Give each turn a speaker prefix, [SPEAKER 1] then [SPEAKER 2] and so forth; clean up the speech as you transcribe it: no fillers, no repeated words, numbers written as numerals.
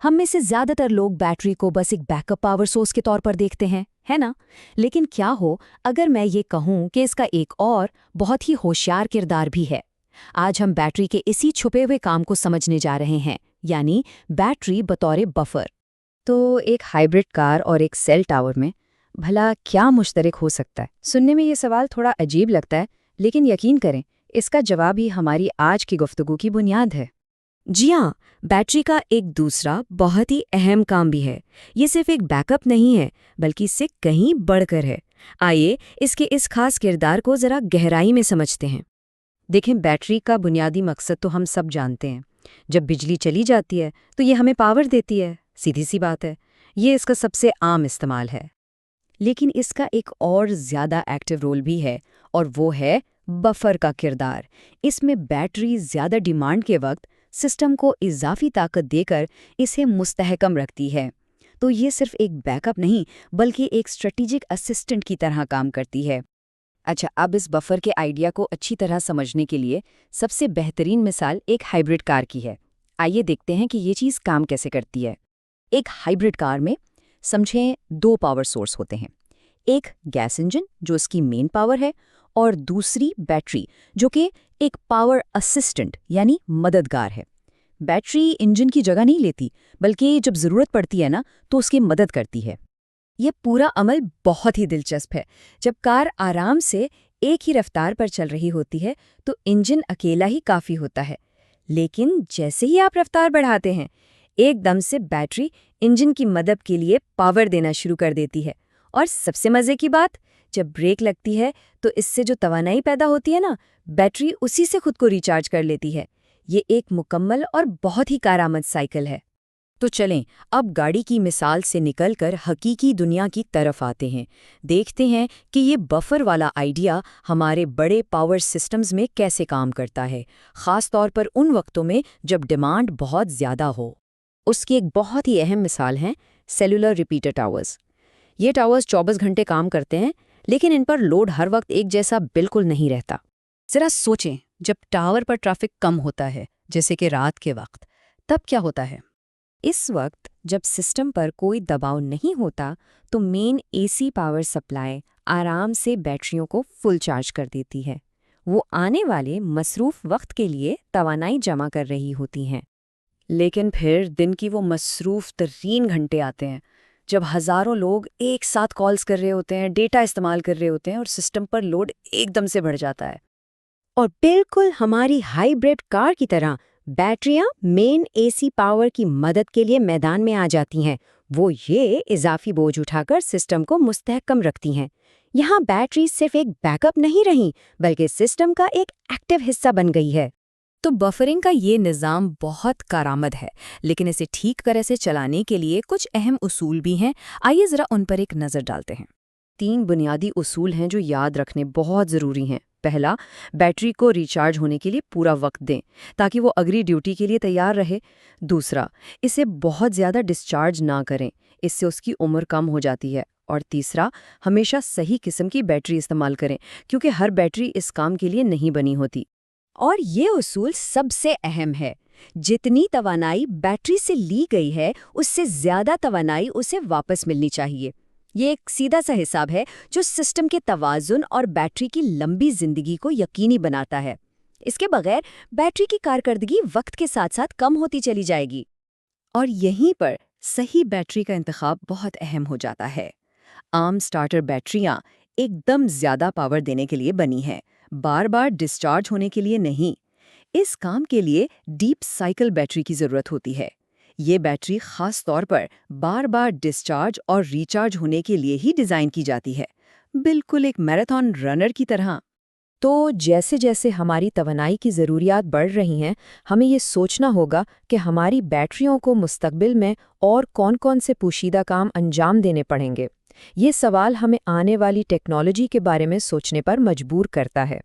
[SPEAKER 1] हम में से ज़्यादातर लोग बैटरी को बस एक बैकअप पावर सोर्स के तौर पर देखते हैं, है ना? लेकिन क्या हो अगर मैं ये कहूँ कि इसका एक और बहुत ही होशियार किरदार भी है। आज हम बैटरी के इसी छुपे हुए काम को समझने जा रहे हैं, यानी बैटरी बतौर बफर।
[SPEAKER 2] तो एक हाइब्रिड कार और एक सेल टावर में भला क्या मुश्तरक हो सकता है? सुनने में ये सवाल थोड़ा अजीब लगता है, लेकिन यकीन करें, इसका जवाब ही हमारी आज की गुफ्तगू की बुनियाद है।
[SPEAKER 1] जी हाँ, बैटरी का एक दूसरा बहुत ही अहम काम भी है। ये सिर्फ एक बैकअप नहीं है, बल्कि इससे कहीं बढ़कर है। आइए इसके इस खास किरदार को ज़रा गहराई में समझते हैं।
[SPEAKER 2] देखें, बैटरी का बुनियादी मकसद तो हम सब जानते हैं। जब बिजली चली जाती है तो ये हमें पावर देती है, सीधी सी बात है। ये इसका सबसे आम इस्तेमाल है। लेकिन इसका एक और ज़्यादा एक्टिव रोल भी है, और वो है बफर का किरदार। इसमें बैटरी ज़्यादा डिमांड के वक्त सिस्टम को इजाफी ताकत देकर इसे मुस्तहकम रखती है। तो ये सिर्फ एक बैकअप नहीं, बल्कि एक स्ट्रेटेजिक असिस्टेंट की तरह काम करती है। अच्छा, अब इस बफर के आइडिया को अच्छी तरह समझने के लिए सबसे बेहतरीन मिसाल एक हाइब्रिड कार की है। आइए देखते हैं कि ये चीज़ काम कैसे करती है। एक हाइब्रिड कार में समझें 2 पावर सोर्स होते हैं। एक गैस इंजन जो इसकी मेन पावर है, और दूसरी बैटरी जो कि एक पावर असिस्टेंट यानी मददगार है। बैटरी इंजन की जगह नहीं लेती, बल्कि जब ज़रूरत पड़ती है ना तो उसकी मदद करती है। ये पूरा अमल बहुत ही दिलचस्प है। जब कार आराम से एक ही रफ्तार पर चल रही होती है तो इंजन अकेला ही काफ़ी होता है। लेकिन जैसे ही आप रफ्तार बढ़ाते हैं, एकदम से बैटरी इंजन की मदद के लिए पावर देना शुरू कर देती है। और सबसे मज़े की बात, जब ब्रेक लगती है तो इससे जो तवानाई पैदा होती है ना, बैटरी उसी से खुद को रिचार्ज कर लेती है। ये एक मुकम्मल और बहुत ही कारआमद साइकिल है। तो चलें, अब गाड़ी की मिसाल से निकलकर हकीकी दुनिया की तरफ आते हैं। देखते हैं कि ये बफर वाला आइडिया हमारे बड़े पावर सिस्टम्स में कैसे काम करता है, ख़ास तौर पर उन वक्तों में जब डिमांड बहुत ज़्यादा हो। उसकी एक बहुत ही अहम मिसाल है सेलुलर रिपीटर टावर्स। ये टावर्स 24 घंटे काम करते हैं, लेकिन इन पर लोड हर वक्त एक जैसा बिल्कुल नहीं रहता। ज़रा सोचें, जब टावर पर ट्रैफिक कम होता है, जैसे कि रात के वक्त, तब क्या होता है? इस वक्त जब सिस्टम पर कोई दबाव नहीं होता तो मेन एसी पावर सप्लाई आराम से बैटरियों को फुल चार्ज कर देती है। वो आने वाले मसरूफ वक्त के लिए तवानाई जमा कर रही होती हैं। लेकिन फिर दिन की वो मसरूफ तरीन घंटे आते हैं, जब हज़ारों लोग एक साथ कॉल्स कर रहे होते हैं, डेटा इस्तेमाल कर रहे होते हैं, और सिस्टम पर लोड एकदम से बढ़ जाता है। और बिल्कुल हमारी हाइब्रिड कार की तरह बैटरियां मेन एसी पावर की मदद के लिए मैदान में आ जाती हैं। वो ये इजाफी बोझ उठाकर सिस्टम को मुस्तहकम रखती हैं। यहाँ बैटरी सिर्फ एक बैकअप नहीं रही, बल्कि सिस्टम का एक एक्टिव हिस्सा बन गई है। तो बफरिंग का ये निज़ाम बहुत कारआमद है, लेकिन इसे ठीक तरह से चलाने के लिए कुछ अहम उसूल भी हैं। आइए ज़रा उन पर एक नज़र डालते हैं। 3 बुनियादी उसूल हैं जो याद रखने बहुत ज़रूरी हैं। पहला, बैटरी को रिचार्ज होने के लिए पूरा वक्त दें ताकि वो अगली ड्यूटी के लिए तैयार रहे। दूसरा, इसे बहुत ज़्यादा डिस्चार्ज ना करें, इससे उसकी उम्र कम हो जाती है। और तीसरा, हमेशा सही किस्म की बैटरी इस्तेमाल करें, क्योंकि हर बैटरी इस काम के लिए नहीं बनी होती। और ये उसूल सबसे अहम है। जितनी तवानाई बैटरी से ली गई है, उससे ज़्यादा तवानाई उसे वापस मिलनी चाहिए। ये एक सीधा सा हिसाब है जो सिस्टम के तवाज़ुन और बैटरी की लंबी जिंदगी को यकीनी बनाता है। इसके बगैर बैटरी की कारकर्दगी वक्त के साथ साथ कम होती चली जाएगी। और यहीं पर सही बैटरी का इंतखाब बहुत अहम हो जाता है। आम स्टार्टर बैटरियां एकदम ज़्यादा पावर देने के लिए बनी हैं, बार बार डिस्चार्ज होने के लिए नहीं। इस काम के लिए डीप साइकिल बैटरी की ज़रूरत होती है। ये बैटरी खास तौर पर बार बार डिस्चार्ज और रिचार्ज होने के लिए ही डिज़ाइन की जाती है, बिल्कुल एक मैराथन रनर की तरह। तो जैसे जैसे हमारी तवानाई की ज़रूरियात बढ़ रही हैं, हमें ये सोचना होगा कि हमारी बैटरियों को मुस्तकबिल में और कौन-कौन से पोशीदा काम अंजाम देने पड़ेंगे। ये सवाल हमें आने वाली टेक्नोलॉजी के बारे में सोचने पर मजबूर करता है।